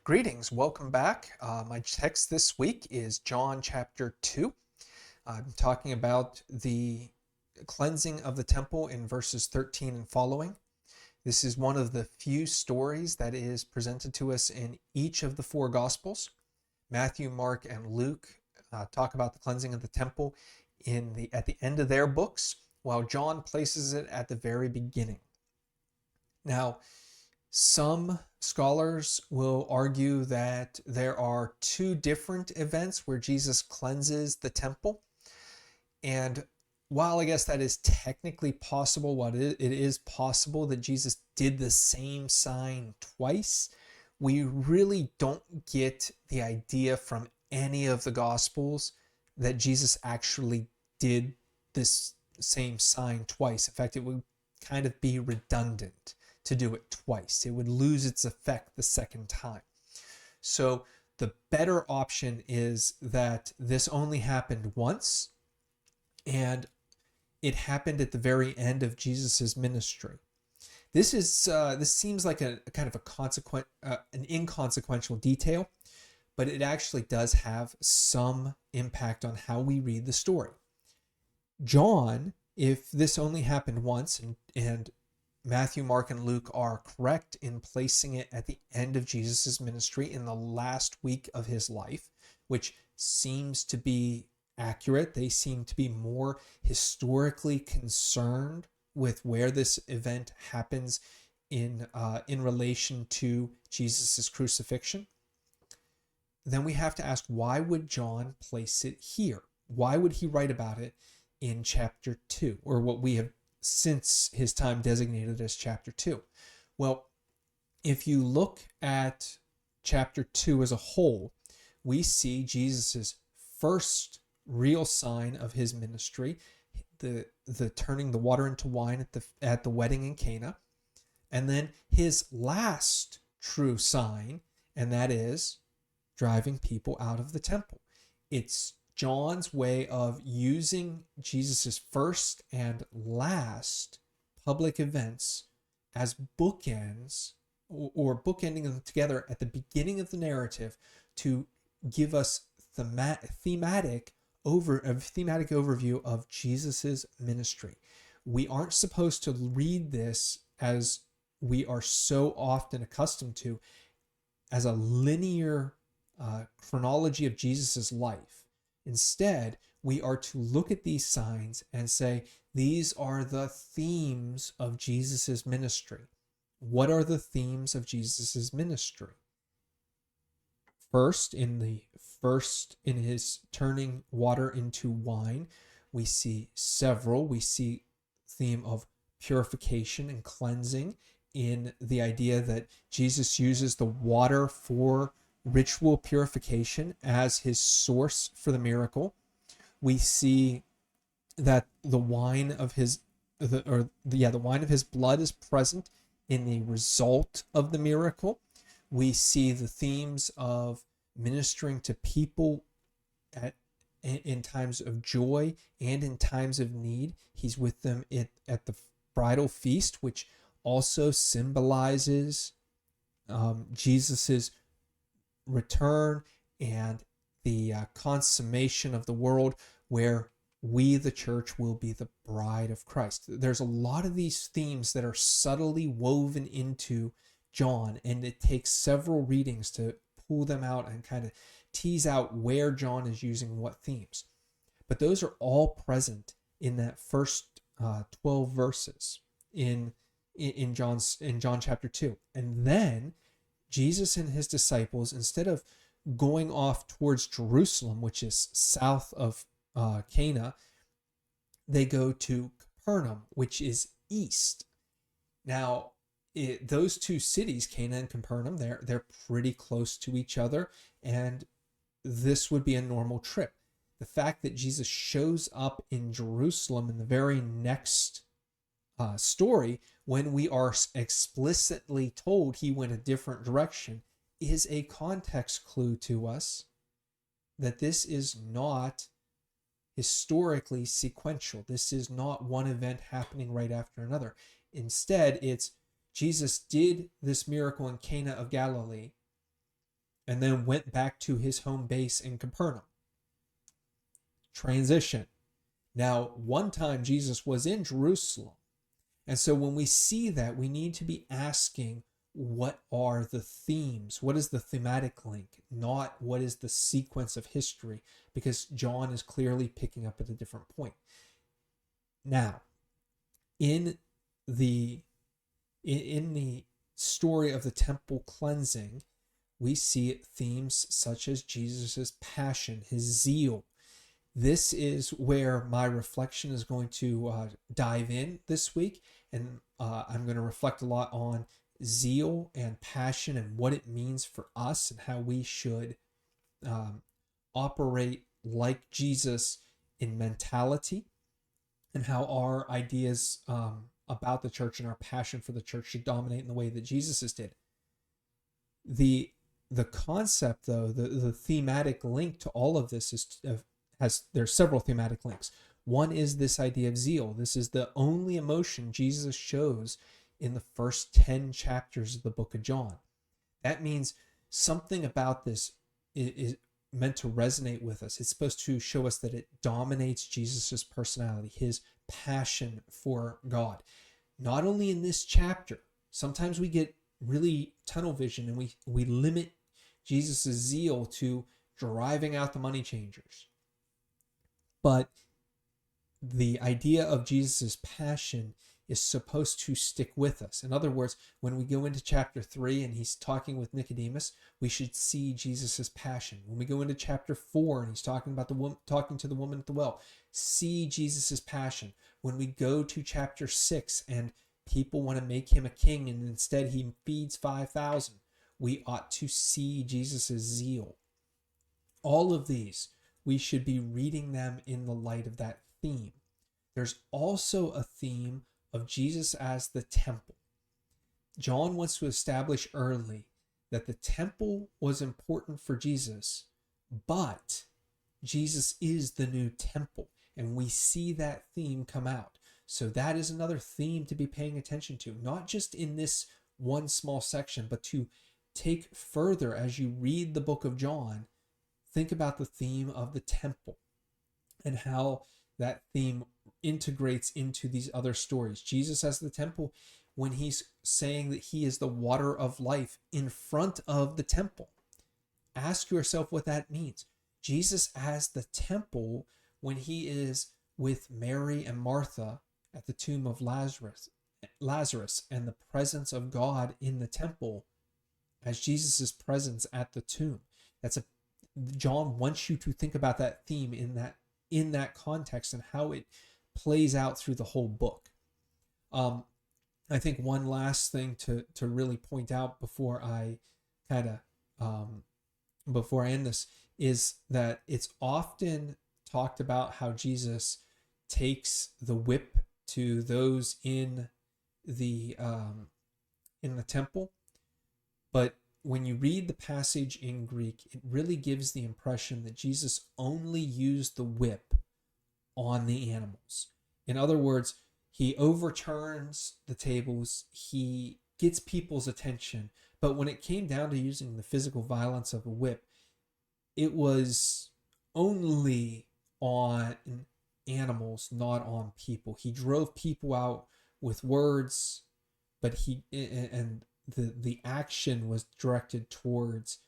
Greetings, welcome back. My text this week is John chapter 2. I'm talking about the cleansing of the temple in verses 13 and following. This is one of the few stories that is presented to us in each of the four Gospels. Matthew, Mark, and Luke talk about the cleansing of the temple at the end of their books, while John places it at the very beginning. Now, some scholars will argue that there are two different events where Jesus cleanses the temple. And while I guess that is technically possible, it is possible that Jesus did the same sign twice, we really don't get the idea from any of the Gospels that Jesus actually did this same sign twice. In fact, it would kind of be redundant to do it twice. It would lose its effect the second time. So the better option is that this only happened once, and it happened at the very end of Jesus's ministry. This seems like a kind of an inconsequential detail, but it actually does have some impact on how we read the story. John, if this only happened once, and Matthew, Mark, and Luke are correct in placing it at the end of Jesus' ministry in the last week of his life, which seems to be accurate. They seem to be more historically concerned with where this event happens in relation to Jesus' crucifixion. Then we have to ask, why would John place it here? Why would he write about it in chapter 2, or what we have since his time designated as chapter 2? Well, if you look at chapter 2 as a whole, we see Jesus' first real sign of his ministry, the turning the water into wine at the wedding in Cana, and then his last true sign, and that is driving people out of the temple. It's John's way of using Jesus' first and last public events as bookends, or bookending them together at the beginning of the narrative to give us thematic overview of Jesus' ministry. We aren't supposed to read this as we are so often accustomed to, as a linear chronology of Jesus' life. Instead, we are to look at these signs and say, these are the themes of Jesus' ministry. What are the themes of Jesus' ministry? First, in his turning water into wine, we see several. We see theme of purification and cleansing, in the idea that Jesus uses the water for ritual purification as his source for the miracle. We see that the wine of his blood is present in the result of the miracle. We see the themes of ministering to people in times of joy and in times of need. He's with them at the bridal feast, which also symbolizes Jesus's return and the consummation of the world, where we, the church, will be the bride of Christ. There's a lot of these themes that are subtly woven into John, and it takes several readings to pull them out and kind of tease out where John is using what themes. But those are all present in that first 12 verses in John chapter 2. And then Jesus and his disciples, instead of going off towards Jerusalem, which is south of Cana, they go to Capernaum, which is east. Now, those two cities, Cana and Capernaum, they're pretty close to each other, and this would be a normal trip. The fact that Jesus shows up in Jerusalem in the very next story, when we are explicitly told he went a different direction, is a context clue to us that this is not historically sequential. This is not one event happening right after another. Instead, it's Jesus did this miracle in Cana of Galilee, and then went back to his home base in Capernaum. Transition. Now, one time Jesus was in Jerusalem. And so when we see that, we need to be asking, what are the themes? What is the thematic link? Not what is the sequence of history, because John is clearly picking up at a different point. Now, in the story of the temple cleansing, we see themes such as Jesus' passion, his zeal. This is where my reflection is going to dive in this week, and I'm going to reflect a lot on zeal and passion and what it means for us and how we should operate like Jesus in mentality, and how our ideas about the church and our passion for the church should dominate in the way that Jesus's did. The concept, though, the thematic link to all of this is there's several thematic links. One is this idea of zeal. This is the only emotion Jesus shows in the first 10 chapters of the book of John. That means something about this is meant to resonate with us. It's supposed to show us that it dominates Jesus's personality, his passion for God. Not only in this chapter, sometimes we get really tunnel vision and we limit Jesus's zeal to driving out the money changers. But the idea of Jesus' passion is supposed to stick with us. In other words, when we go into chapter 3 and he's talking with Nicodemus, we should see Jesus' passion. When we go into chapter 4 and he's talking to the woman at the well, see Jesus' passion. When we go to chapter 6 and people want to make him a king and instead he feeds 5,000, we ought to see Jesus' zeal. All of these, we should be reading them in the light of that theme. There's also a theme of Jesus as the temple. John wants to establish early that the temple was important for Jesus, but Jesus is the new temple, and we see that theme come out. So that is another theme to be paying attention to, not just in this one small section, but to take further as you read the book of John. Think about the theme of the temple and how that theme integrates into these other stories. Jesus as the temple, when he's saying that he is the water of life in front of the temple. Ask yourself what that means. Jesus as the temple, when he is with Mary and Martha at the tomb of Lazarus and the presence of God in the temple as Jesus' presence at the tomb. John wants you to think about that theme in that context and how it plays out through the whole book. I think one last thing to really point out before I before I end this is that it's often talked about how Jesus takes the whip to those in the temple, but when you read the passage in Greek, it really gives the impression that Jesus only used the whip on the animals. In other words, he overturns the tables, he gets people's attention, but when it came down to using the physical violence of a whip, it was only on animals, not on people. He drove people out with words, but the action was directed towards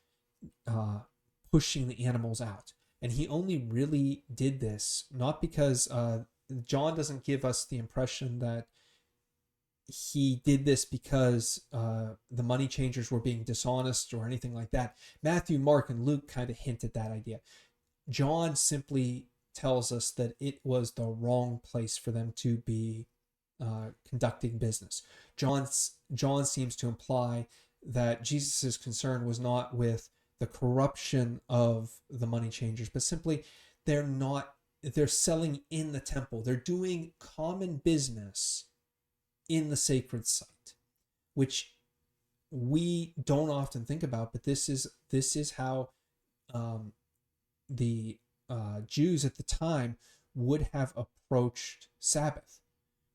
pushing the animals out. And he only really did this not because John doesn't give us the impression that he did this because the money changers were being dishonest or anything like that. Matthew, Mark, and Luke kind of hint at that idea. John simply tells us that it was the wrong place for them to be conducting business. John seems to imply that Jesus' concern was not with the corruption of the money changers, but simply they're selling in the temple. They're doing common business in the sacred site, which we don't often think about, but this is how the Jews at the time would have approached Sabbath,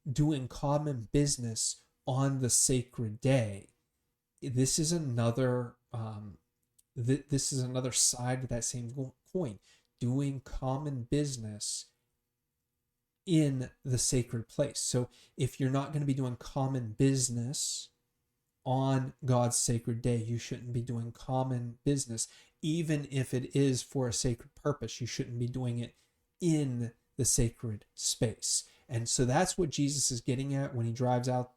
doing common business on the sacred day. This is another this is another side of that same coin, doing common business in the sacred place. So if you're not going to be doing common business on God's sacred day, you shouldn't be doing common business, even if it is for a sacred purpose. You shouldn't be doing it in the sacred space. And so that's what Jesus is getting at when he drives out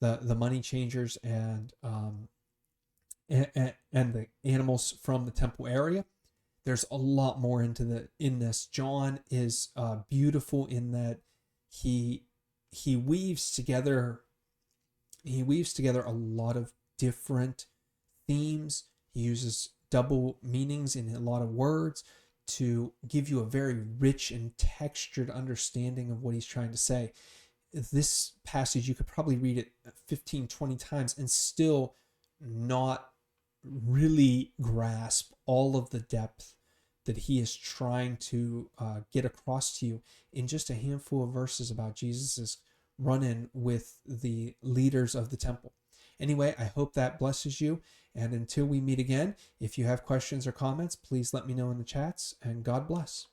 the money changers and the animals from the temple area. There's a lot more in this. John is beautiful in that he weaves together a lot of different themes. He uses double meanings in a lot of words to give you a very rich and textured understanding of what he's trying to say. This passage, you could probably read it 15, 20 times and still not really grasp all of the depth that he is trying to get across to you in just a handful of verses about Jesus's run-in with the leaders of the temple. Anyway, I hope that blesses you. And until we meet again, if you have questions or comments, please let me know in the chats, and God bless.